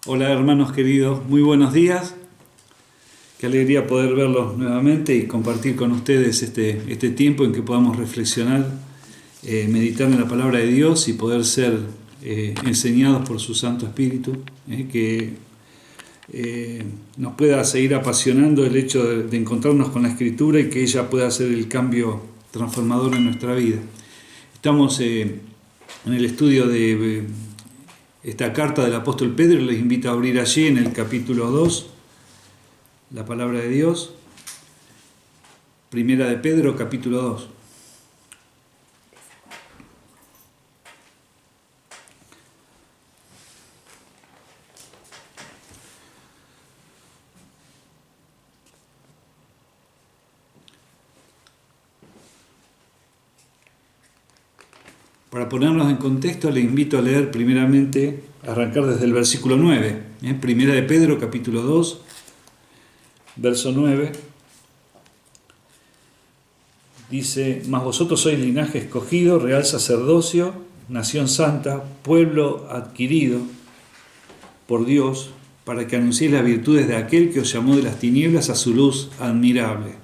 Hola hermanos queridos, muy buenos días. Qué alegría poder verlos nuevamente y compartir con ustedes este tiempo en que podamos reflexionar, meditar en la palabra de Dios y poder ser enseñados por su Santo Espíritu, que nos pueda seguir apasionando el hecho de encontrarnos con la Escritura y que ella pueda hacer el cambio transformador en nuestra vida. Estamos en el estudio de esta carta del apóstol Pedro. Les invito a abrir allí en el capítulo 2, la palabra de Dios. Primera de Pedro, capítulo 2. Para ponernos en contexto, les invito a leer primeramente, arrancar desde el versículo 9. Primera de Pedro, capítulo 2, verso 9. Dice: Mas vosotros sois linaje escogido, real sacerdocio, nación santa, pueblo adquirido por Dios, para que anunciéis las virtudes de aquel que os llamó de las tinieblas a su luz admirable.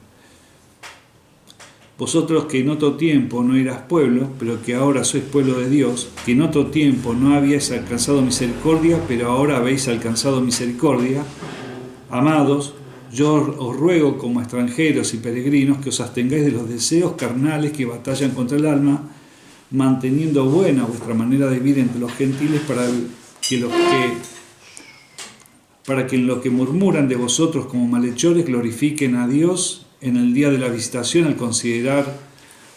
Vosotros que en otro tiempo no eras pueblo, pero que ahora sois pueblo de Dios, que en otro tiempo no habíais alcanzado misericordia, pero ahora habéis alcanzado misericordia. Amados, yo os ruego como extranjeros y peregrinos que os abstengáis de los deseos carnales que batallan contra el alma, manteniendo buena vuestra manera de vivir entre los gentiles, para que en lo que murmuran de vosotros como malhechores glorifiquen a Dios en el día de la visitación al considerar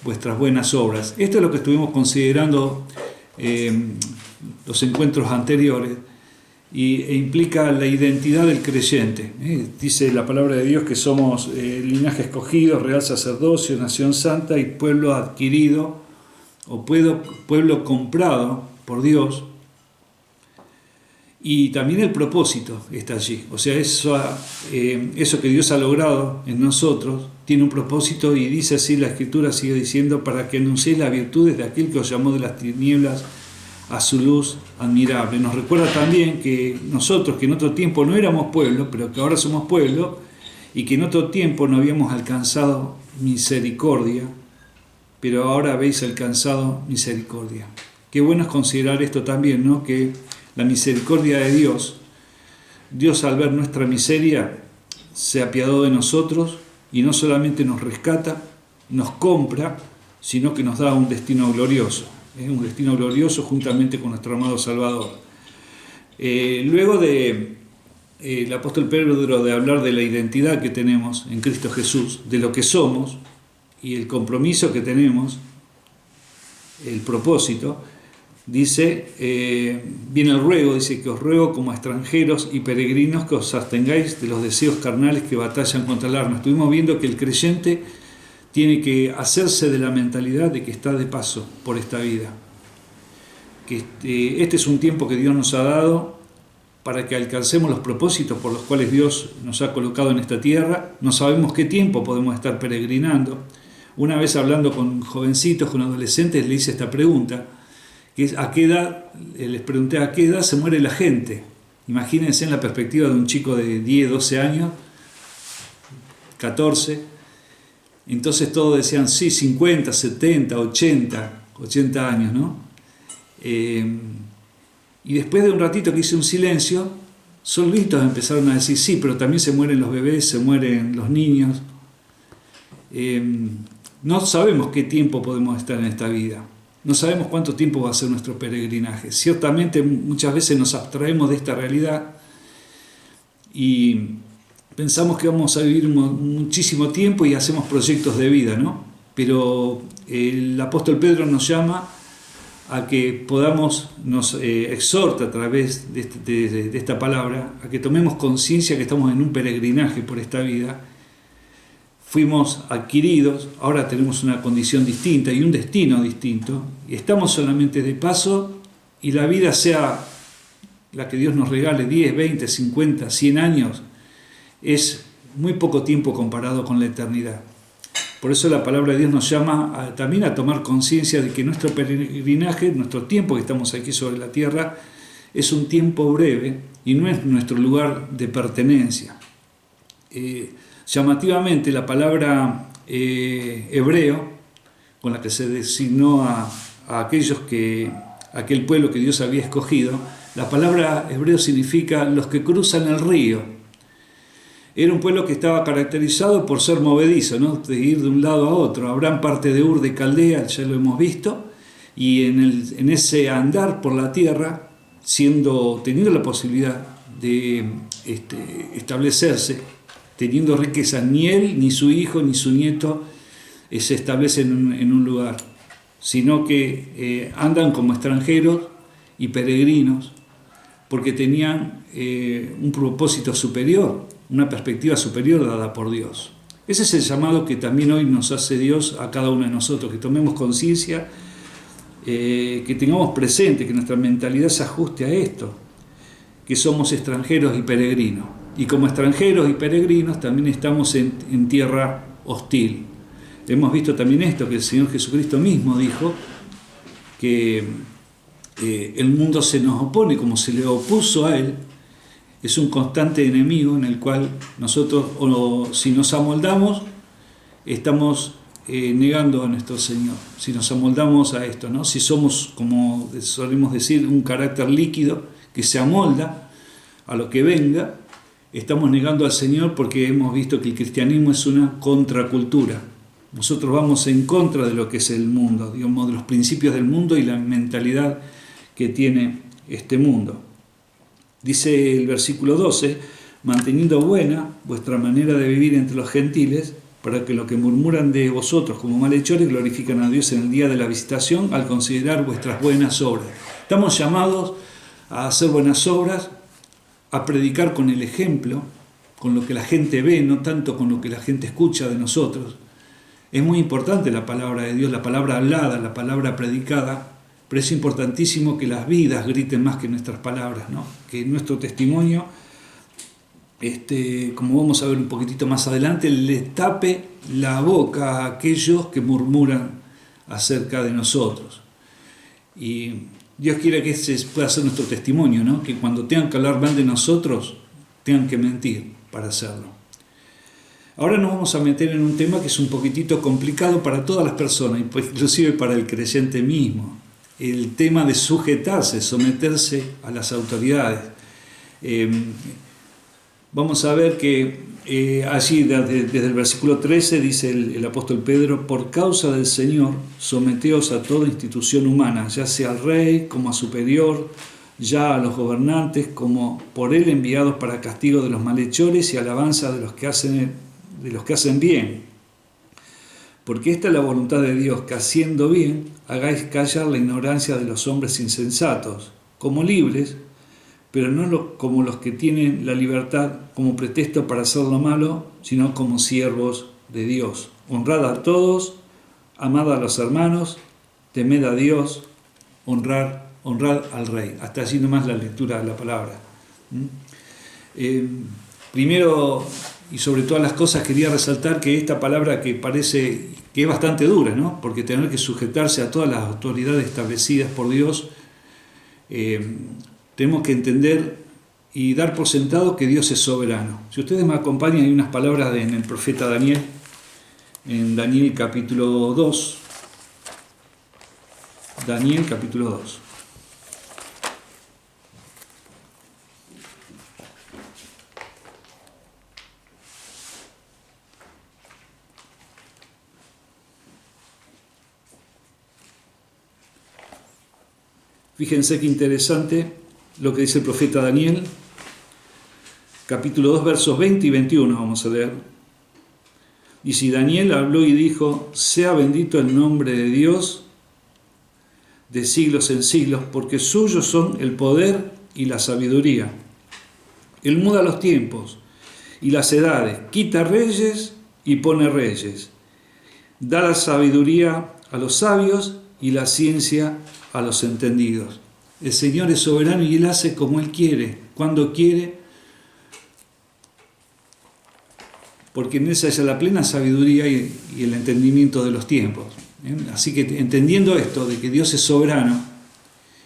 vuestras buenas obras. Esto es lo que estuvimos considerando los encuentros anteriores e implica la identidad del creyente. Dice la palabra de Dios que somos linaje escogido, real sacerdocio, nación santa y pueblo adquirido o pueblo comprado por Dios. Y también el propósito está allí. O sea, eso que Dios ha logrado en nosotros tiene un propósito, y dice así la Escritura, sigue diciendo: para que anunciéis las virtudes de aquel que os llamó de las tinieblas a su luz admirable. Nos recuerda también que nosotros, que en otro tiempo no éramos pueblo, pero que ahora somos pueblo, y que en otro tiempo no habíamos alcanzado misericordia, pero ahora habéis alcanzado misericordia. Qué bueno es considerar esto también, ¿no? Que la misericordia de Dios, Dios al ver nuestra miseria se apiadó de nosotros y no solamente nos rescata, nos compra, sino que nos da un destino glorioso. Es un destino glorioso juntamente con nuestro amado Salvador. Luego de el apóstol Pedro de hablar de la identidad que tenemos en Cristo Jesús, de lo que somos y el compromiso que tenemos, el propósito, dice, viene el ruego, dice que os ruego como extranjeros y peregrinos que os abstengáis de los deseos carnales que batallan contra el alma. Estuvimos viendo que el creyente tiene que hacerse de la mentalidad de que está de paso por esta vida, que este es un tiempo que Dios nos ha dado para que alcancemos los propósitos por los cuales Dios nos ha colocado en esta tierra. No sabemos qué tiempo podemos estar peregrinando. Una vez hablando con jovencitos, con adolescentes, le hice esta pregunta, que es: ¿a qué edad? Les pregunté a qué edad se muere la gente. Imagínense en la perspectiva de un chico de 10, 12 años, 14. Entonces todos decían, sí, 50, 70, 80 años, ¿no? Y después de un ratito que hice un silencio, solitos empezaron a decir, sí, pero también se mueren los bebés, se mueren los niños. No sabemos qué tiempo podemos estar en esta vida. No sabemos cuánto tiempo va a ser nuestro peregrinaje. Ciertamente muchas veces nos abstraemos de esta realidad y pensamos que vamos a vivir muchísimo tiempo y hacemos proyectos de vida, ¿no? Pero el apóstol Pedro nos llama a que podamos, nos exhorta a través de esta palabra, a que tomemos conciencia que estamos en un peregrinaje por esta vida. Fuimos adquiridos, ahora tenemos una condición distinta y un destino distinto, y estamos solamente de paso, y la vida, sea la que Dios nos regale, 10, 20, 50, 100 años, es muy poco tiempo comparado con la eternidad. Por eso la palabra de Dios nos llama también a tomar conciencia de que nuestro peregrinaje, nuestro tiempo que estamos aquí sobre la tierra, es un tiempo breve, y no es nuestro lugar de pertenencia. Llamativamente, la palabra hebreo, con la que se designó a aquel pueblo que Dios había escogido, la palabra hebreo significa los que cruzan el río. Era un pueblo que estaba caracterizado por ser movedizo, ¿no? De ir de un lado a otro. Abraham parte de Ur de Caldea, ya lo hemos visto, y en ese andar por la tierra, teniendo la posibilidad de establecerse, teniendo riqueza, ni él, ni su hijo, ni su nieto se establecen en un lugar, sino que andan como extranjeros y peregrinos, porque tenían un propósito superior, una perspectiva superior dada por Dios. Ese es el llamado que también hoy nos hace Dios a cada uno de nosotros, que tomemos conciencia, que tengamos presente, que nuestra mentalidad se ajuste a esto, que somos extranjeros y peregrinos. Y como extranjeros y peregrinos también estamos en tierra hostil. Hemos visto también esto, que el Señor Jesucristo mismo dijo, que el mundo se nos opone, como se le opuso a Él. Es un constante enemigo en el cual nosotros, si nos amoldamos, estamos negando a nuestro Señor. Si nos amoldamos a esto, ¿no? Si somos, como solemos decir, un carácter líquido que se amolda a lo que venga, estamos negando al Señor, porque hemos visto que el cristianismo es una contracultura. Nosotros vamos en contra de lo que es el mundo, digamos, de los principios del mundo y la mentalidad que tiene este mundo. Dice el versículo 12, manteniendo buena vuestra manera de vivir entre los gentiles, para que lo que murmuran de vosotros como malhechores glorifican a Dios en el día de la visitación al considerar vuestras buenas obras. Estamos llamados a hacer buenas obras, a predicar con el ejemplo, con lo que la gente ve, no tanto con lo que la gente escucha de nosotros. Es muy importante la palabra de Dios, la palabra hablada, la palabra predicada, pero es importantísimo que las vidas griten más que nuestras palabras, ¿no? Que nuestro testimonio, como vamos a ver un poquitito más adelante, le tape la boca a aquellos que murmuran acerca de nosotros. Y Dios quiere que ese pueda ser nuestro testimonio, ¿no? Que cuando tengan que hablar mal de nosotros, tengan que mentir para hacerlo. Ahora nos vamos a meter en un tema que es un poquitito complicado para todas las personas, inclusive para el creyente mismo. El tema de sujetarse, someterse a las autoridades. Vamos a ver que allí desde el versículo 13 dice el apóstol Pedro: por causa del Señor, someteos a toda institución humana, ya sea al rey como a superior, ya a los gobernantes como por él enviados para castigo de los malhechores y alabanza de los que hacen bien. Porque esta es la voluntad de Dios, que haciendo bien hagáis callar la ignorancia de los hombres insensatos, como libres, pero no como los que tienen la libertad como pretexto para hacer lo malo, sino como siervos de Dios. Honrad a todos, amad a los hermanos, temed a Dios, honrad al Rey. Hasta allí nomás la lectura de la palabra. Primero, y sobre todas las cosas, quería resaltar que esta palabra, que parece que es bastante dura, ¿no? Porque tener que sujetarse a todas las autoridades establecidas por Dios, tenemos que entender y dar por sentado que Dios es soberano. Si ustedes me acompañan, hay unas palabras en el profeta Daniel, en Daniel capítulo 2. Daniel capítulo 2. Fíjense qué interesante lo que dice el profeta Daniel, capítulo 2, versos 20 y 21, vamos a leer. Y si Daniel habló y dijo: sea bendito el nombre de Dios de siglos en siglos, porque suyos son el poder y la sabiduría. Él muda los tiempos y las edades, quita reyes y pone reyes, da la sabiduría a los sabios y la ciencia a los entendidos. El Señor es soberano y Él hace como Él quiere, cuando quiere, porque en esa es la plena sabiduría y el entendimiento de los tiempos. Así que entendiendo esto, de que Dios es soberano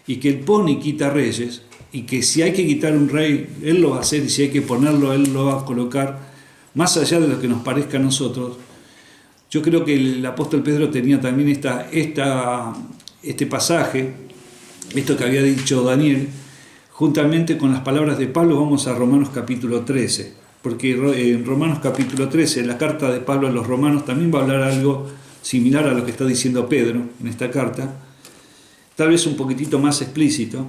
y que Él pone y quita reyes, y que si hay que quitar un rey, Él lo va a hacer, y si hay que ponerlo, Él lo va a colocar, más allá de lo que nos parezca a nosotros. Yo creo que el apóstol Pedro tenía también este pasaje, esto que había dicho Daniel, juntamente con las palabras de Pablo. Vamos a Romanos capítulo 13, porque en Romanos capítulo 13, en la carta de Pablo a los romanos, también va a hablar algo similar a lo que está diciendo Pedro en esta carta, tal vez un poquitito más explícito.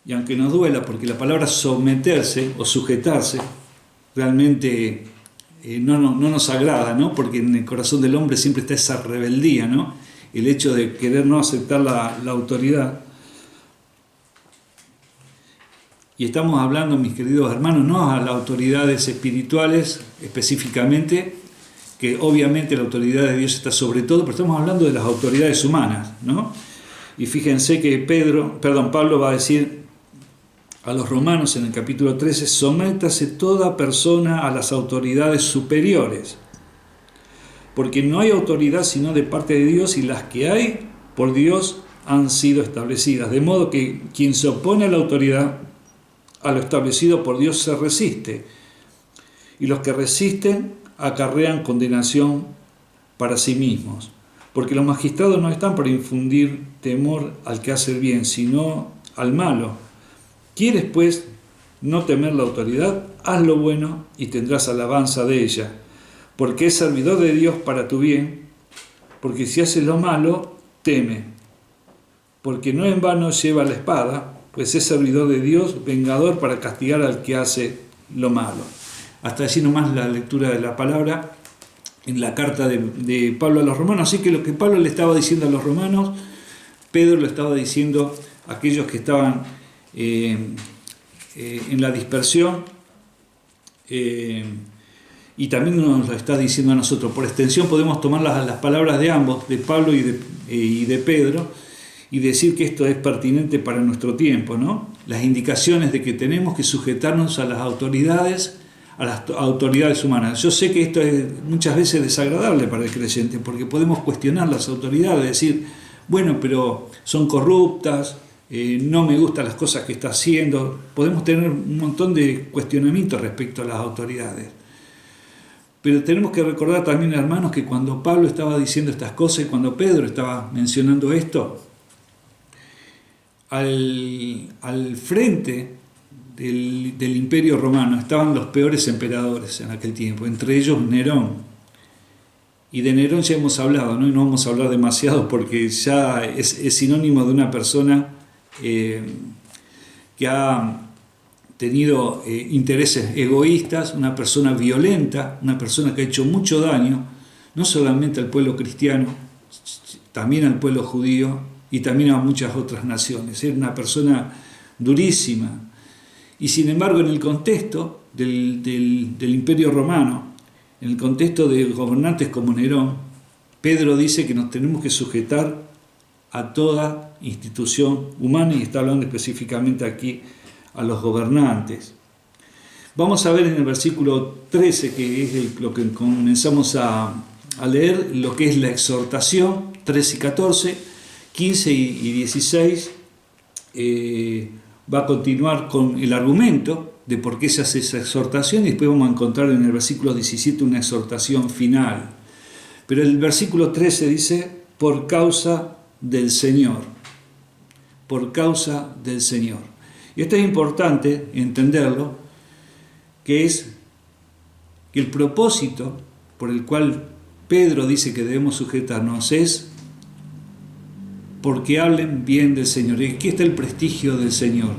Y aunque nos duela, porque la palabra someterse o sujetarse realmente no nos agrada, ¿no? Porque en el corazón del hombre siempre está esa rebeldía, ¿no? El hecho de querer no aceptar la autoridad. Y estamos hablando, mis queridos hermanos, no a las autoridades espirituales específicamente, que obviamente la autoridad de Dios está sobre todo, pero estamos hablando de las autoridades humanas, ¿no? Y fíjense que Pablo va a decir a los romanos en el capítulo 13: sométase toda persona a las autoridades superiores, porque no hay autoridad sino de parte de Dios, y las que hay por Dios han sido establecidas. De modo que quien se opone a la autoridad, a lo establecido por Dios, se resiste, y los que resisten acarrean condenación para sí mismos, porque los magistrados no están para infundir temor al que hace el bien, sino al malo. ¿Quieres, pues, no temer la autoridad? Haz lo bueno y tendrás alabanza de ella, porque es servidor de Dios para tu bien. Porque si haces lo malo, teme, porque no en vano lleva la espada, pues es servidor de Dios, vengador para castigar al que hace lo malo. Hasta allí nomás la lectura de la palabra en la carta de Pablo a los romanos. Así que lo que Pablo le estaba diciendo a los romanos, Pedro lo estaba diciendo a aquellos que estaban en la dispersión, y también nos lo está diciendo a nosotros. Por extensión podemos tomar las palabras de ambos, de Pablo y de Pedro, y decir que esto es pertinente para nuestro tiempo, ¿no? Las indicaciones de que tenemos que sujetarnos a las autoridades humanas. Yo sé que esto es muchas veces desagradable para el creyente, porque podemos cuestionar las autoridades, decir, bueno, pero son corruptas, no me gustan las cosas que está haciendo. Podemos tener un montón de cuestionamientos respecto a las autoridades. Pero tenemos que recordar también, hermanos, que cuando Pablo estaba diciendo estas cosas y cuando Pedro estaba mencionando esto, al frente del Imperio Romano estaban los peores emperadores en aquel tiempo, entre ellos Nerón. Y de Nerón ya hemos hablado, ¿no? Y no vamos a hablar demasiado porque ya es sinónimo de una persona que ha tenido intereses egoístas, una persona violenta, una persona que ha hecho mucho daño, no solamente al pueblo cristiano, también al pueblo judío y también a muchas otras naciones. Era una persona durísima. Y sin embargo, en el contexto del Imperio Romano, en el contexto de gobernantes como Nerón, Pedro dice que nos tenemos que sujetar a toda institución humana, y está hablando específicamente aquí a los gobernantes. Vamos a ver en el versículo 13, que es lo que comenzamos a leer, lo que es la exhortación, 13 y 14, 15 y 16, va a continuar con el argumento de por qué se hace esa exhortación, y después vamos a encontrar en el versículo 17 una exhortación final. Pero el versículo 13 dice, por causa del Señor, por causa del Señor. Y esto es importante entenderlo, que es que el propósito por el cual Pedro dice que debemos sujetarnos es porque hablen bien del Señor. Y aquí está el prestigio del Señor,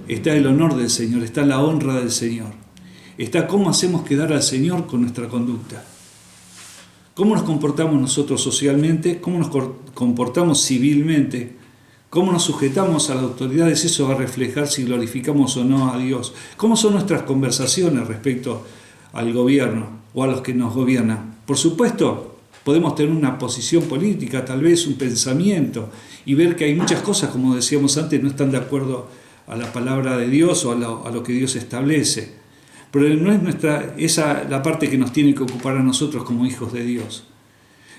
está el honor del Señor, está la honra del Señor, está cómo hacemos quedar al Señor con nuestra conducta. ¿Cómo nos comportamos nosotros socialmente? ¿Cómo nos comportamos civilmente? ¿Cómo nos sujetamos a las autoridades? Eso va a reflejar si glorificamos o no a Dios. ¿Cómo son nuestras conversaciones respecto al gobierno o a los que nos gobiernan? Por supuesto, podemos tener una posición política, tal vez un pensamiento, y ver que hay muchas cosas, como decíamos antes, no están de acuerdo a la palabra de Dios o a lo que Dios establece. Pero no es esa la parte que nos tiene que ocupar a nosotros como hijos de Dios.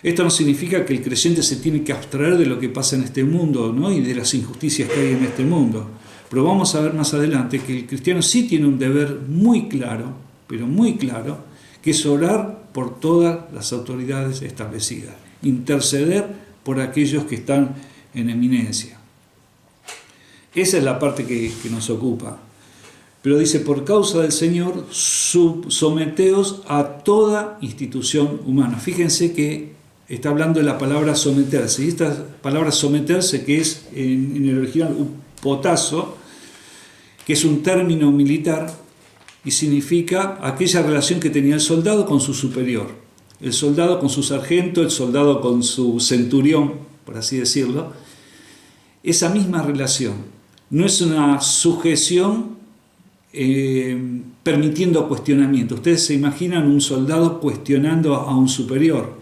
Esto no significa que el creyente se tiene que abstraer de lo que pasa en este mundo, ¿no? Y de las injusticias que hay en este mundo. Pero vamos a ver más adelante que el cristiano sí tiene un deber muy claro, pero muy claro, que es orar por todas las autoridades establecidas, interceder por aquellos que están en eminencia. Esa es la parte que nos ocupa. Pero dice, por causa del Señor, someteos a toda institución humana. Fíjense que está hablando de la palabra someterse. Y esta palabra someterse, que es en el original upotazo, que es un término militar y significa aquella relación que tenía el soldado con su superior. El soldado con su sargento, el soldado con su centurión, por así decirlo. Esa misma relación. No es una sujeción permitiendo cuestionamiento. Ustedes se imaginan un soldado cuestionando a un superior.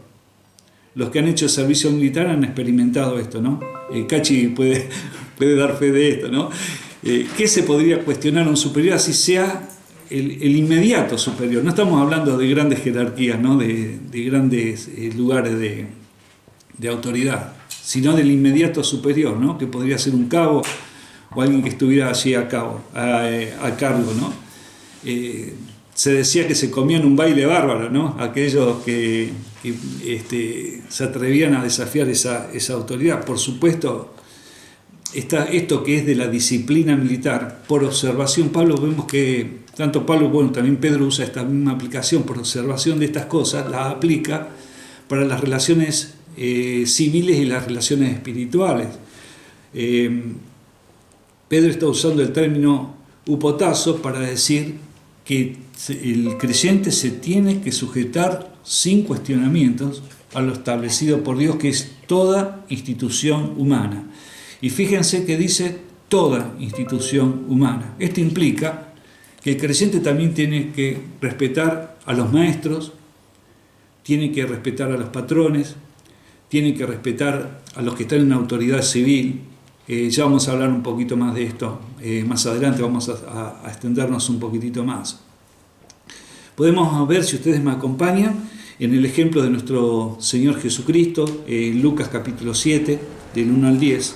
Los que han hecho servicio militar han experimentado esto, ¿no? Cachi puede dar fe de esto, ¿no? ¿Qué se podría cuestionar a un superior así sea el inmediato superior? No estamos hablando de grandes jerarquías, ¿no? de grandes lugares de autoridad, sino del inmediato superior, ¿no? Que podría ser un cabo o alguien que estuviera allí a cargo, ¿no? Se decía que se comían un baile bárbaro, ¿no? Aquellos que se atrevían a desafiar esa autoridad. Por supuesto, esto que es de la disciplina militar, por observación, vemos que tanto Pablo, también Pedro usa esta misma aplicación, por observación de estas cosas, la aplica para las relaciones civiles y las relaciones espirituales. Pedro está usando el término upotazo para decir que el creyente se tiene que sujetar sin cuestionamientos a lo establecido por Dios, que es toda institución humana. Y fíjense que dice toda institución humana. Esto implica que el creyente también tiene que respetar a los maestros, tiene que respetar a los patrones, tiene que respetar a los que están en autoridad civil. Ya vamos a hablar un poquito más de esto más adelante, vamos a extendernos un poquitito más. Podemos ver, si ustedes me acompañan, en el ejemplo de nuestro Señor Jesucristo, Lucas capítulo 7, del 1 al 10.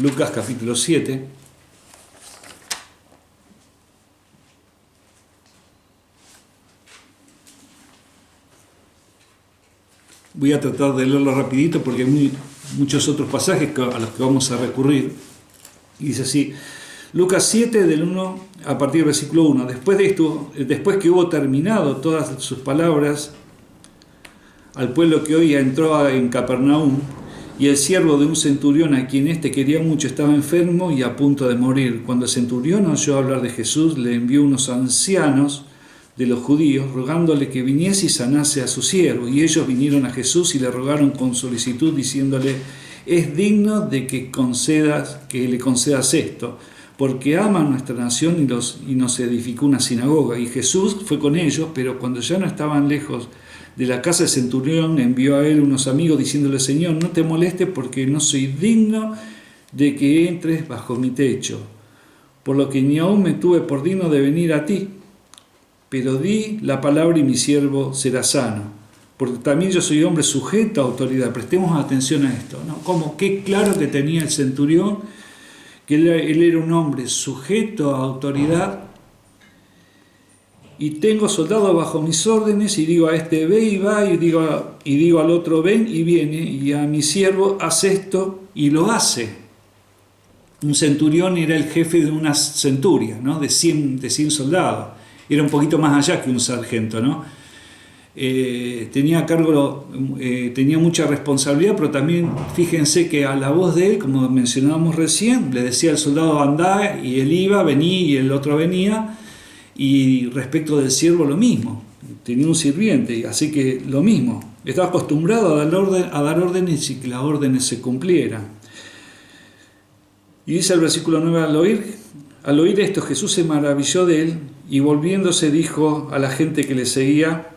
Lucas capítulo 7. Voy a tratar de leerlo rapidito porque hay muchos otros pasajes a los que vamos a recurrir. Y dice así, Lucas 7, del 1 a partir del versículo 1. Después de esto, después que hubo terminado todas sus palabras al pueblo que hoy entró en Capernaum, y el siervo de un centurión a quien éste quería mucho estaba enfermo y a punto de morir. Cuando el centurión oyó hablar de Jesús, le envió unos ancianos de los judíos, rogándole que viniese y sanase a su siervo. Y ellos vinieron a Jesús y le rogaron con solicitud, diciéndole, es digno de que le concedas esto, porque ama a nuestra nación y nos edificó una sinagoga. Y Jesús fue con ellos, pero cuando ya no estaban lejos de la casa del centurión, envió a él unos amigos, diciéndole, Señor, no te molestes, porque no soy digno de que entres bajo mi techo, por lo que ni aún me tuve por digno de venir a ti. Pero di la palabra y mi siervo será sano, porque también yo soy hombre sujeto a autoridad. Prestemos atención a esto, ¿no? Como qué claro que tenía el centurión, que él era un hombre sujeto a autoridad, y tengo soldados bajo mis órdenes, y digo a este ve y va, y digo al otro ven y viene, y a mi siervo haz esto y lo hace. Un centurión era el jefe de una centuria, ¿no? de 100 soldados. Era un poquito más allá que un sargento, ¿no? Tenía a cargo, tenía mucha responsabilidad, pero también fíjense que a la voz de él, como mencionábamos recién, le decía al soldado andá, y él iba, venía, y el otro venía. Y respecto del siervo lo mismo, tenía un sirviente, así que lo mismo, estaba acostumbrado a dar órdenes y que las órdenes se cumplieran. Y dice el versículo 9, al oír esto Jesús se maravilló de él y volviéndose dijo a la gente que le seguía,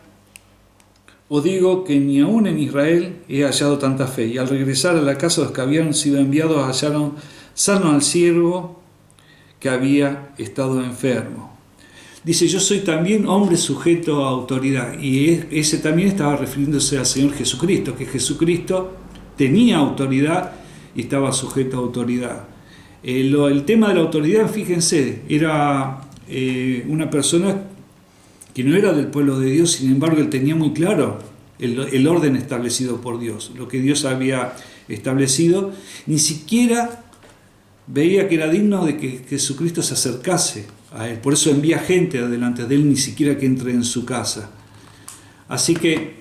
os digo que ni aún en Israel he hallado tanta fe. Y al regresar a la casa los que habían sido enviados hallaron sano al siervo que había estado enfermo. Dice, yo soy también hombre sujeto a autoridad. Y ese también estaba refiriéndose al Señor Jesucristo, que Jesucristo tenía autoridad y estaba sujeto a autoridad. El tema de la autoridad, fíjense, era una persona que no era del pueblo de Dios, sin embargo él tenía muy claro el orden establecido por Dios, lo que Dios había establecido. Ni siquiera veía que era digno de que Jesucristo se acercase a él, por eso envía gente adelante de él, ni siquiera que entre en su casa. Así que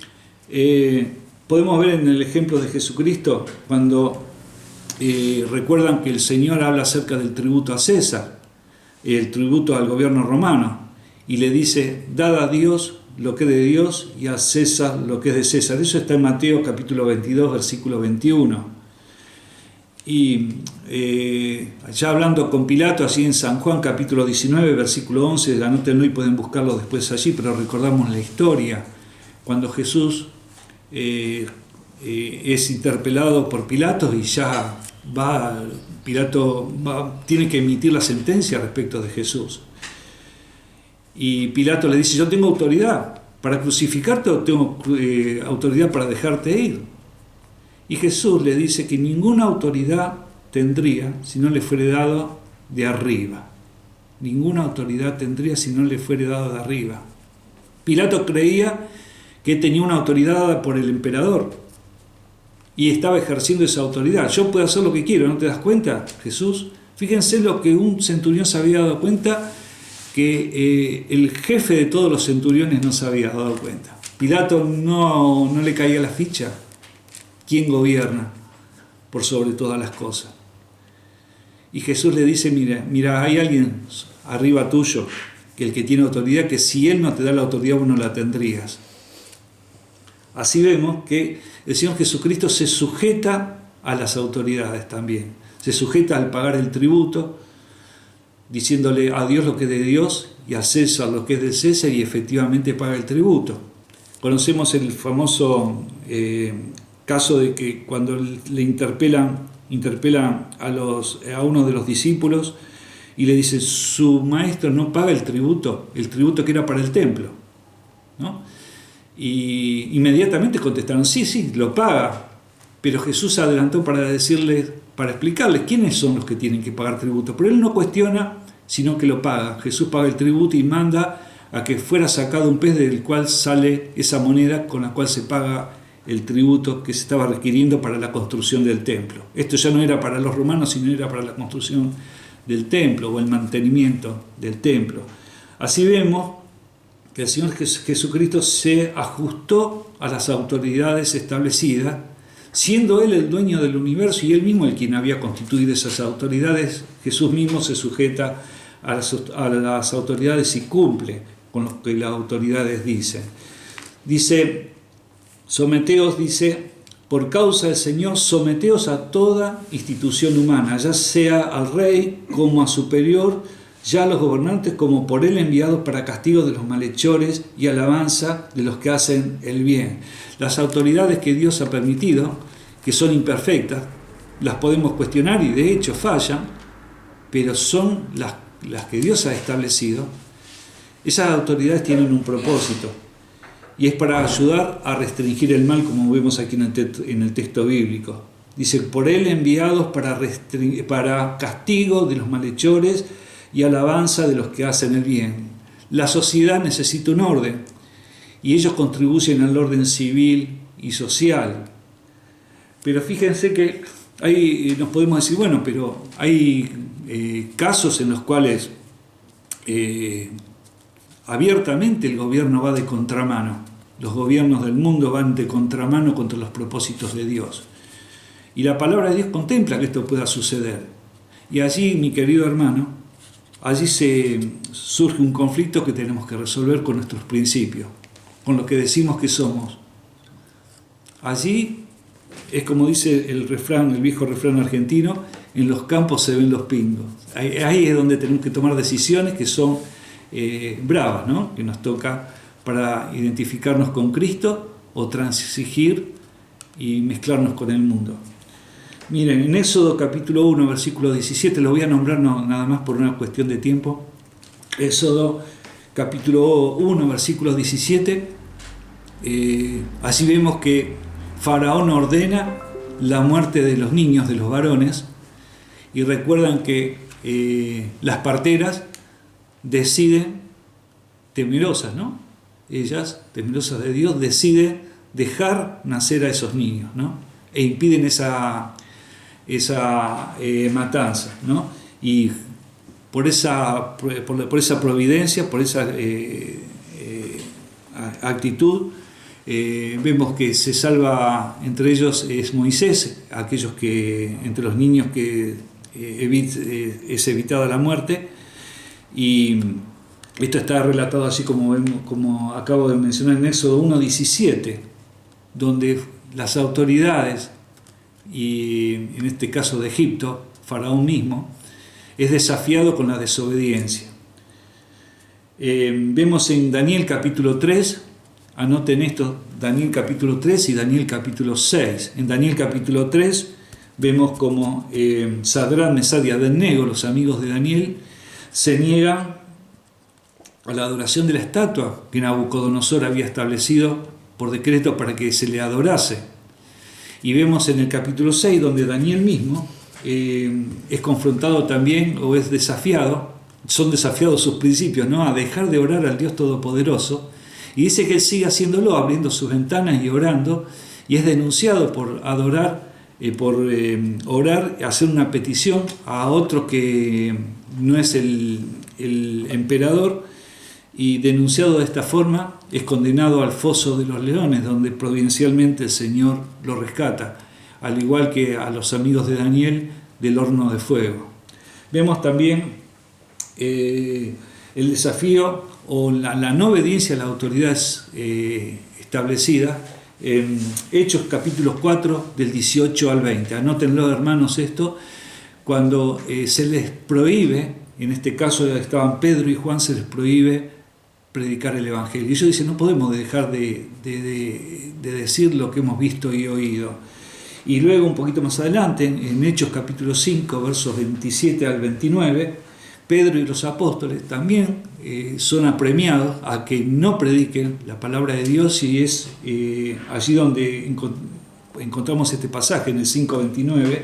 podemos ver en el ejemplo de Jesucristo cuando recuerdan que el Señor habla acerca del tributo a César, el tributo al gobierno romano, y le dice, dad a Dios lo que es de Dios y a César lo que es de César. Eso está en Mateo capítulo 22, versículo 21. Y ya hablando con Pilato, así en San Juan capítulo 19, versículo 11, anótenlo y pueden buscarlo después allí, pero recordamos la historia, cuando Jesús es interpelado por Pilato y ya Pilato tiene que emitir la sentencia respecto de Jesús. Y Pilato le dice, yo tengo autoridad para crucificarte o tengo autoridad para dejarte ir. Y Jesús le dice que ninguna autoridad tendría si no le fuere dado de arriba. Ninguna autoridad tendría si no le fuere dado de arriba. Pilato creía que tenía una autoridad dada por el emperador y estaba ejerciendo esa autoridad. Yo puedo hacer lo que quiero, ¿no te das cuenta, Jesús? Fíjense lo que un centurión se había dado cuenta, que el jefe de todos los centuriones no se había dado cuenta. Pilato no le caía la ficha. ¿Quién gobierna por sobre todas las cosas? Y Jesús le dice, mira, hay alguien arriba tuyo, que el que tiene autoridad, que si él no te da la autoridad, vos no la tendrías. Así vemos que el Señor Jesucristo se sujeta a las autoridades también. Se sujeta al pagar el tributo, diciéndole a Dios lo que es de Dios y a César lo que es de César, y efectivamente paga el tributo. Conocemos el famoso caso de que cuando le interpelan a uno de los discípulos y le dice, su maestro no paga el tributo que era para el templo, ¿no? Y inmediatamente contestaron, sí, lo paga. Pero Jesús se adelantó para explicarles quiénes son los que tienen que pagar tributo. Pero él no cuestiona, sino que lo paga. Jesús paga el tributo y manda a que fuera sacado un pez del cual sale esa moneda con la cual se paga el tributo que se estaba requiriendo para la construcción del templo. Esto ya no era para los romanos, sino era para la construcción del templo o el mantenimiento del templo. Así vemos que el Señor Jesucristo se ajustó a las autoridades establecidas, siendo Él el dueño del universo y Él mismo el quien había constituido esas autoridades. Jesús mismo se sujeta a las autoridades y cumple con lo que las autoridades dicen. Dice, someteos, por causa del Señor, someteos a toda institución humana, ya sea al rey como a superior, ya a los gobernantes como por él enviados para castigo de los malhechores y alabanza de los que hacen el bien. Las autoridades que Dios ha permitido, que son imperfectas, las podemos cuestionar y de hecho fallan, pero son las que Dios ha establecido. Esas autoridades tienen un propósito y es para ayudar a restringir el mal, como vemos aquí en el texto bíblico. Dice, por él enviados para castigo de los malhechores y alabanza de los que hacen el bien. La sociedad necesita un orden y ellos contribuyen al orden civil y social. Pero fíjense que nos podemos decir, bueno, pero hay casos en los cuales abiertamente el gobierno va de contramano. Los gobiernos del mundo van de contramano contra los propósitos de Dios. Y la palabra de Dios contempla que esto pueda suceder. Y allí, mi querido hermano, allí surge un conflicto que tenemos que resolver con nuestros principios, con lo que decimos que somos. Allí es como dice el viejo refrán argentino, en los campos se ven los pingos. Ahí es donde tenemos que tomar decisiones que son bravas, ¿no? Que nos toca para identificarnos con Cristo o transigir y mezclarnos con el mundo. Miren, en Éxodo capítulo 1, versículo 17, lo voy a nombrar nada más por una cuestión de tiempo. Éxodo capítulo 1, versículo 17, así vemos que Faraón ordena la muerte de los niños, de los varones, y recuerdan que las parteras deciden, temerosas, ¿no? Ellas, temerosas de Dios, deciden dejar nacer a esos niños, ¿no? E impiden esa matanza, ¿no? Y por esa providencia, por esa actitud, vemos que se salva, entre ellos es Moisés, aquellos que, entre los niños que es evitada la muerte, y esto está relatado así como acabo de mencionar en Éxodo 1:17, donde las autoridades, y en este caso de Egipto, Faraón mismo, es desafiado con la desobediencia. Vemos en Daniel capítulo 3, anoten esto, Daniel capítulo 3 y Daniel capítulo 6. En Daniel capítulo 3 vemos como Sadrach, Mesach y Abednego, los amigos de Daniel, se niegan a la adoración de la estatua que Nabucodonosor había establecido por decreto para que se le adorase. Y vemos en el capítulo 6 donde Daniel mismo es confrontado también, o es desafiado, son desafiados sus principios, ¿no?, a dejar de orar al Dios Todopoderoso, y dice que él sigue haciéndolo, abriendo sus ventanas y orando, y es denunciado por adorar, orar, hacer una petición a otro que no es el emperador, y denunciado de esta forma es condenado al foso de los leones, donde providencialmente el Señor lo rescata, al igual que a los amigos de Daniel del horno de fuego. Vemos también el desafío o la no obediencia a las autoridades establecidas en Hechos capítulos 4 del 18 al 20. Anótenlo, hermanos, esto, cuando se les prohíbe, en este caso estaban Pedro y Juan, se les prohíbe predicar el Evangelio. Y ellos dicen, no podemos dejar de decir lo que hemos visto y oído. Y luego, un poquito más adelante, en Hechos capítulo 5, versos 27 al 29, Pedro y los apóstoles también son apremiados a que no prediquen la palabra de Dios, y es allí donde encontramos este pasaje en el 5:29,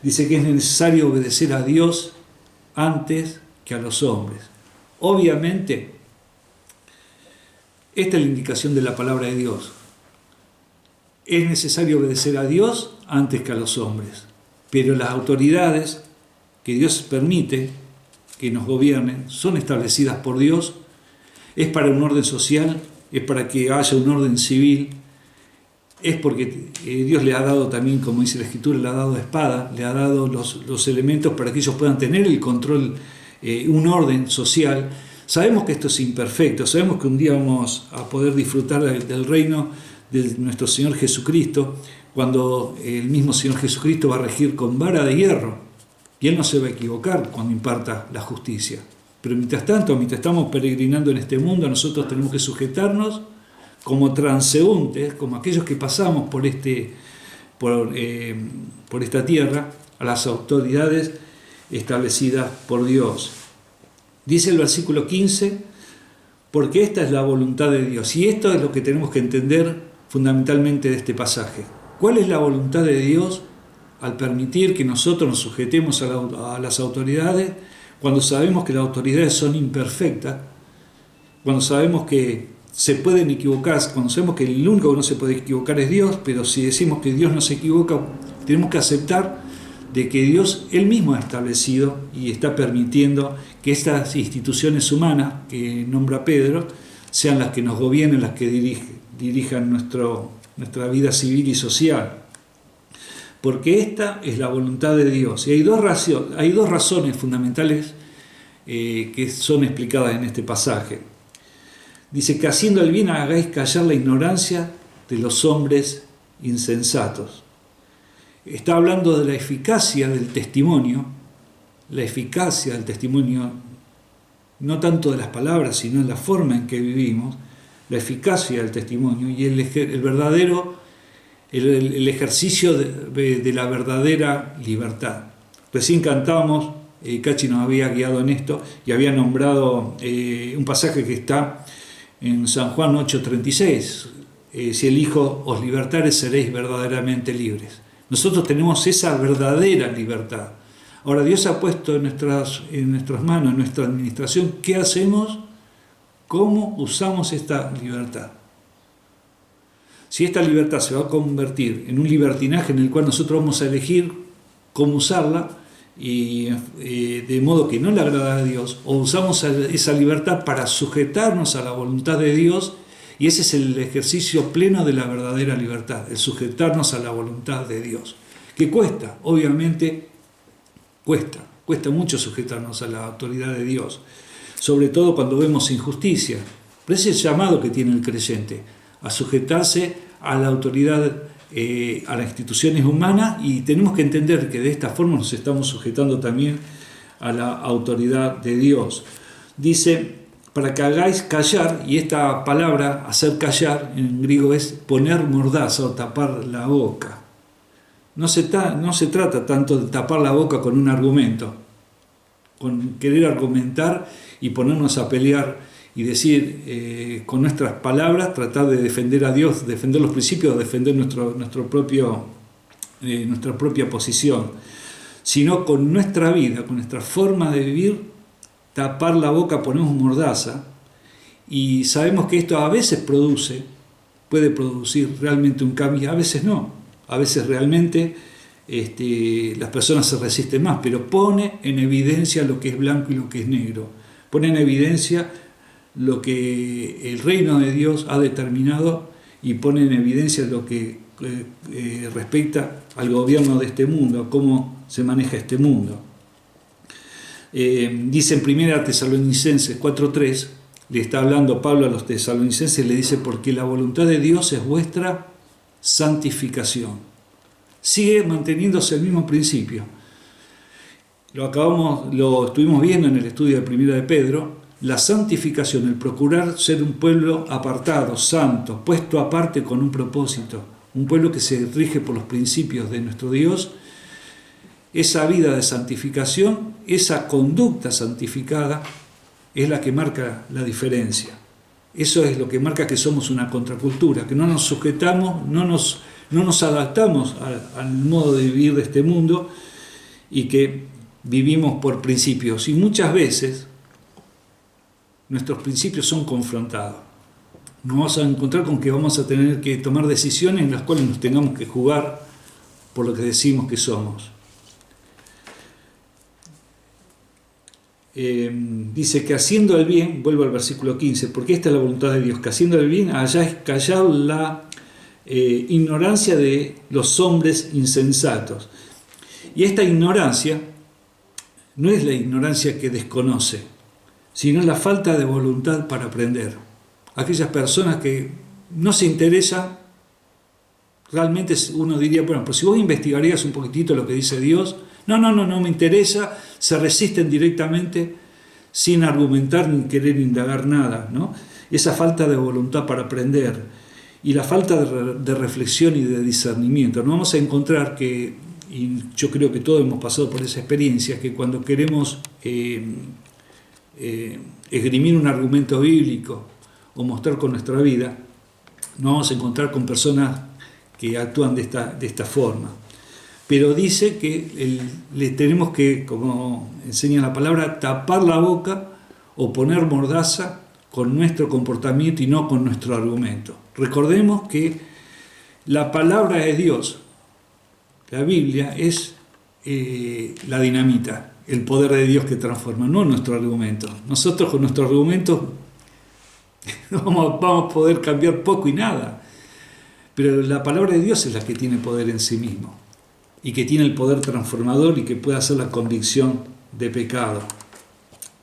dice que es necesario obedecer a Dios antes que a los hombres. Obviamente, esta es la indicación de la palabra de Dios. Es necesario obedecer a Dios antes que a los hombres, pero las autoridades que Dios permite que nos gobiernen son establecidas por Dios, es para un orden social, es para que haya un orden civil, es porque Dios le ha dado también, como dice la Escritura, le ha dado espada, le ha dado los elementos para que ellos puedan tener el control, un orden social. Sabemos que esto es imperfecto, sabemos que un día vamos a poder disfrutar del reino de nuestro Señor Jesucristo, cuando el mismo Señor Jesucristo va a regir con vara de hierro, y Él no se va a equivocar cuando imparta la justicia. Pero mientras tanto, mientras estamos peregrinando en este mundo, nosotros tenemos que sujetarnos como transeúntes, como aquellos que pasamos por esta tierra, a las autoridades establecidas por Dios. Dice el versículo 15, porque esta es la voluntad de Dios. Y esto es lo que tenemos que entender fundamentalmente de este pasaje. ¿Cuál es la voluntad de Dios al permitir que nosotros nos sujetemos a las autoridades, cuando sabemos que las autoridades son imperfectas, cuando sabemos que se pueden equivocar, cuando sabemos que el único que no se puede equivocar es Dios, pero si decimos que Dios no se equivoca, tenemos que aceptar de que Dios Él mismo ha establecido y está permitiendo que estas instituciones humanas que nombra Pedro sean las que nos gobiernen, las que dirijan nuestra vida civil y social. Porque esta es la voluntad de Dios. Y hay dos razones fundamentales que son explicadas en este pasaje. Dice que haciendo el bien hagáis callar la ignorancia de los hombres insensatos. Está hablando de la eficacia del testimonio, no tanto de las palabras, sino de la forma en que vivimos, la eficacia del testimonio y el verdadero el ejercicio de la verdadera libertad. Recién cantamos, Cachi nos había guiado en esto y había nombrado un pasaje que está en San Juan 8:36. Si el Hijo os libertare, seréis verdaderamente libres. Nosotros tenemos esa verdadera libertad. Ahora Dios ha puesto en nuestras manos, en nuestra administración, ¿qué hacemos? ¿Cómo usamos esta libertad? Si esta libertad se va a convertir en un libertinaje en el cual nosotros vamos a elegir cómo usarla, y de modo que no le agrada a Dios, o usamos esa libertad para sujetarnos a la voluntad de Dios, y ese es el ejercicio pleno de la verdadera libertad, el sujetarnos a la voluntad de Dios. ¿Qué cuesta? Obviamente cuesta mucho sujetarnos a la autoridad de Dios, sobre todo cuando vemos injusticia. Pero ese es el llamado que tiene el creyente, a sujetarse a la autoridad, a las instituciones humanas, y tenemos que entender que de esta forma nos estamos sujetando también a la autoridad de Dios. Dice, para que hagáis callar, y esta palabra, hacer callar, en griego es poner mordaza o tapar la boca. No se trata tanto de tapar la boca con un argumento, con querer argumentar y ponernos a pelear y decir con nuestras palabras, tratar de defender a Dios, defender los principios, defender nuestra propia posición, sino con nuestra vida, con nuestra forma de vivir, tapar la boca, ponemos mordaza, y sabemos que esto a veces puede producir realmente un cambio, a veces no. A veces realmente las personas se resisten más, pero pone en evidencia lo que es blanco y lo que es negro. Pone en evidencia lo que el reino de Dios ha determinado y pone en evidencia lo que respecta al gobierno de este mundo, cómo se maneja este mundo. Dice en 1 Tesalonicenses 4:3, le está hablando Pablo a los tesalonicenses, le dice, porque la voluntad de Dios es vuestra santificación. Sigue manteniéndose el mismo principio. Lo estuvimos viendo en el estudio de 1 de Pedro. La santificación, el procurar ser un pueblo apartado, santo, puesto aparte con un propósito, un pueblo que se rige por los principios de nuestro Dios. Esa vida de santificación, esa conducta santificada, es la que marca la diferencia. Eso es lo que marca que somos una contracultura, que no nos sujetamos, no nos adaptamos al modo de vivir de este mundo y que vivimos por principios. Y muchas veces nuestros principios son confrontados. Nos vamos a encontrar con que vamos a tener que tomar decisiones en las cuales nos tengamos que jugar por lo que decimos que somos. Dice que haciendo el bien, vuelvo al versículo 15, porque esta es la voluntad de Dios, que haciendo el bien hayáis callado la ignorancia de los hombres insensatos. Y esta ignorancia no es la ignorancia que desconoce, sino la falta de voluntad para aprender. Aquellas personas que no se interesan, realmente uno diría, bueno, pero si vos investigarías un poquitito lo que dice Dios, no me interesa, se resisten directamente sin argumentar ni querer indagar nada, ¿no? Esa falta de voluntad para aprender y la falta de reflexión y de discernimiento. Nos vamos a encontrar que, y yo creo que todos hemos pasado por esa experiencia, que cuando queremos esgrimir un argumento bíblico o mostrar con nuestra vida, nos vamos a encontrar con personas que actúan de esta forma. Pero dice que le tenemos que, como enseña la palabra, tapar la boca o poner mordaza con nuestro comportamiento y no con nuestro argumento. Recordemos que la palabra de Dios, la Biblia, es la dinamita, el poder de Dios que transforma, no nuestro argumento. Nosotros con nuestro argumento vamos a poder cambiar poco y nada, pero la palabra de Dios es la que tiene poder en sí mismo y que tiene el poder transformador y que puede hacer la convicción de pecado.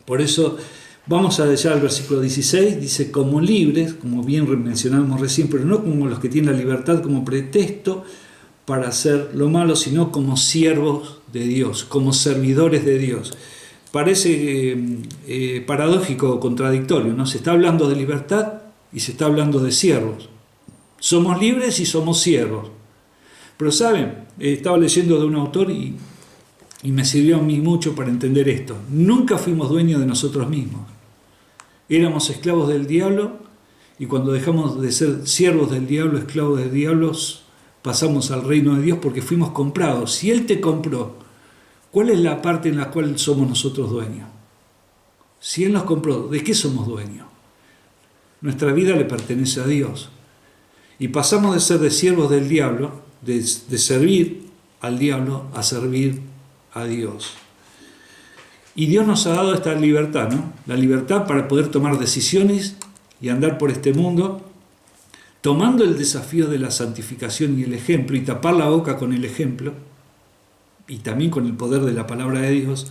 Por eso vamos allá al versículo 16, dice, como libres, como bien mencionamos recién, pero no como los que tienen la libertad como pretexto para hacer lo malo, sino como siervos de Dios, como servidores de Dios. Parece paradójico o contradictorio, ¿no? Se está hablando de libertad y se está hablando de siervos. Somos libres y somos siervos. Pero saben, estaba leyendo de un autor y me sirvió a mí mucho para entender esto. Nunca fuimos dueños de nosotros mismos. Éramos esclavos del diablo y cuando dejamos de ser siervos del diablo, esclavos del diablo, pasamos al reino de Dios porque fuimos comprados. Si Él te compró, ¿cuál es la parte en la cual somos nosotros dueños? Si Él nos compró, ¿de qué somos dueños? Nuestra vida le pertenece a Dios. Y pasamos de ser de siervos del diablo, de servir al diablo, a servir a Dios. Y Dios nos ha dado esta libertad, ¿no? La libertad para poder tomar decisiones y andar por este mundo, tomando el desafío de la santificación y el ejemplo, y tapar la boca con el ejemplo, y también con el poder de la palabra de Dios,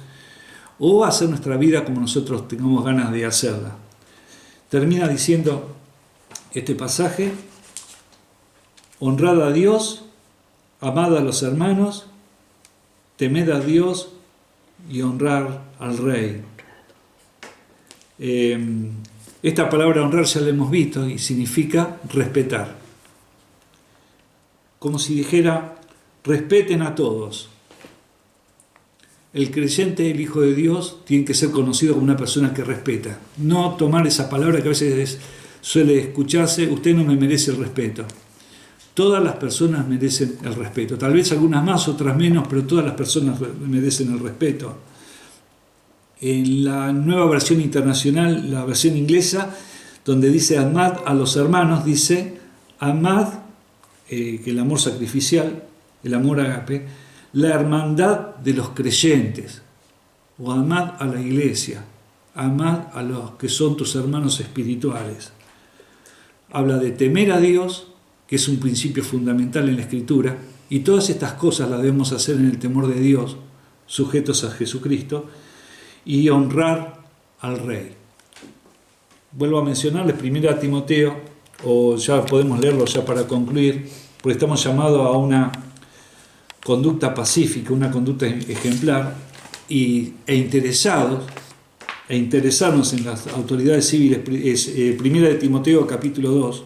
o hacer nuestra vida como nosotros tengamos ganas de hacerla. Termina diciendo este pasaje: honrad a Dios, amad a los hermanos, temed a Dios y honrar al Rey. Esta palabra honrar ya la hemos visto y significa respetar. Como si dijera, respeten a todos. El creyente, el Hijo de Dios, tiene que ser conocido como una persona que respeta. No tomar esa palabra que a veces suele escucharse, usted no me merece el respeto. Todas las personas merecen el respeto. Tal vez algunas más, otras menos, pero todas las personas merecen el respeto. En la nueva versión internacional, la versión inglesa, donde dice amad a los hermanos, dice amad, que el amor sacrificial, el amor ágape, la hermandad de los creyentes, o amad a la iglesia, amad a los que son tus hermanos espirituales. Habla de temer a Dios, que es un principio fundamental en la Escritura, y todas estas cosas las debemos hacer en el temor de Dios, sujetos a Jesucristo, y honrar al Rey. Vuelvo a mencionarles 1 Timoteo, o ya podemos leerlo ya para concluir, porque estamos llamados a una conducta pacífica, una conducta ejemplar, e interesarnos en las autoridades civiles. Es 1 Timoteo capítulo 2.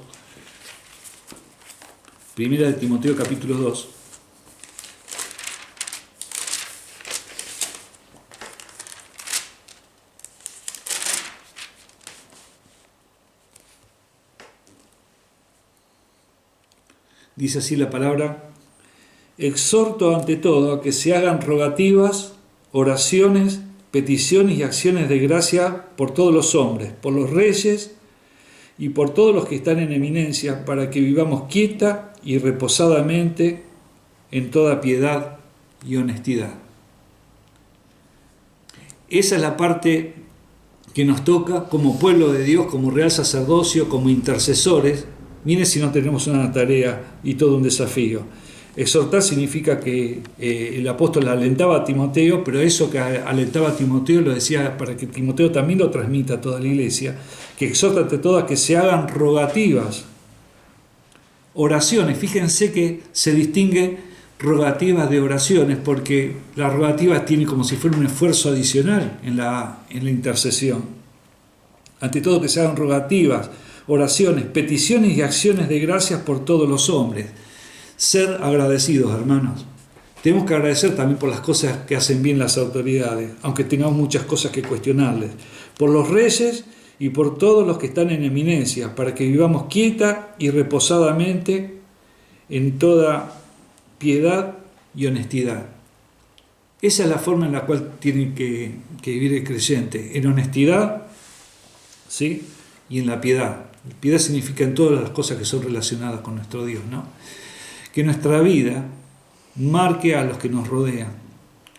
1 Timoteo capítulo 2. Dice así la palabra: exhorto ante todo a que se hagan rogativas, oraciones, peticiones y acciones de gracia por todos los hombres, por los reyes y por todos los que están en eminencia, para que vivamos quieta y reposadamente en toda piedad y honestidad. Esa es la parte que nos toca como pueblo de Dios, como real sacerdocio, como intercesores. Miren si no tenemos una tarea y todo un desafío. Exhortar significa que el apóstol alentaba a Timoteo, pero eso que alentaba a Timoteo lo decía para que Timoteo también lo transmita a toda la iglesia, que exhorta ante todo a que se hagan rogativas, oraciones. Fíjense que se distingue rogativas de oraciones, porque la rogativa tiene como si fuera un esfuerzo adicional en la intercesión. Ante todo que se hagan rogativas, oraciones, peticiones y acciones de gracias por todos los hombres. Ser agradecidos, hermanos. Tenemos que agradecer también por las cosas que hacen bien las autoridades, aunque tengamos muchas cosas que cuestionarles. Por los reyes y por todos los que están en eminencia, para que vivamos quieta y reposadamente en toda piedad y honestidad. Esa es la forma en la cual tiene que vivir el creyente, en honestidad, ¿sí? Y en la piedad. Piedad significa en todas las cosas que son relacionadas con nuestro Dios, ¿no? Que nuestra vida marque a los que nos rodean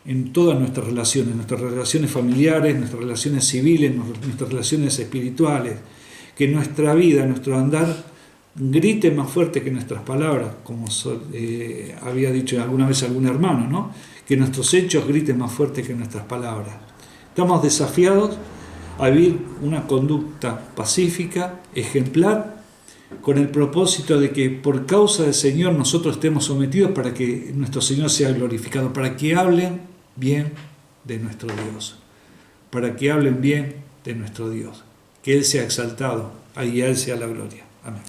en todas nuestras relaciones familiares, nuestras relaciones civiles, nuestras relaciones espirituales. Que nuestra vida, nuestro andar, grite más fuerte que nuestras palabras, como había dicho alguna vez algún hermano, ¿no? Que nuestros hechos griten más fuerte que nuestras palabras. Estamos desafiados a vivir una conducta pacífica, ejemplar, con el propósito de que por causa del Señor nosotros estemos sometidos para que nuestro Señor sea glorificado, para que hablen bien de nuestro Dios, para que hablen bien de nuestro Dios, que Él sea exaltado y a Él sea la gloria. Amén.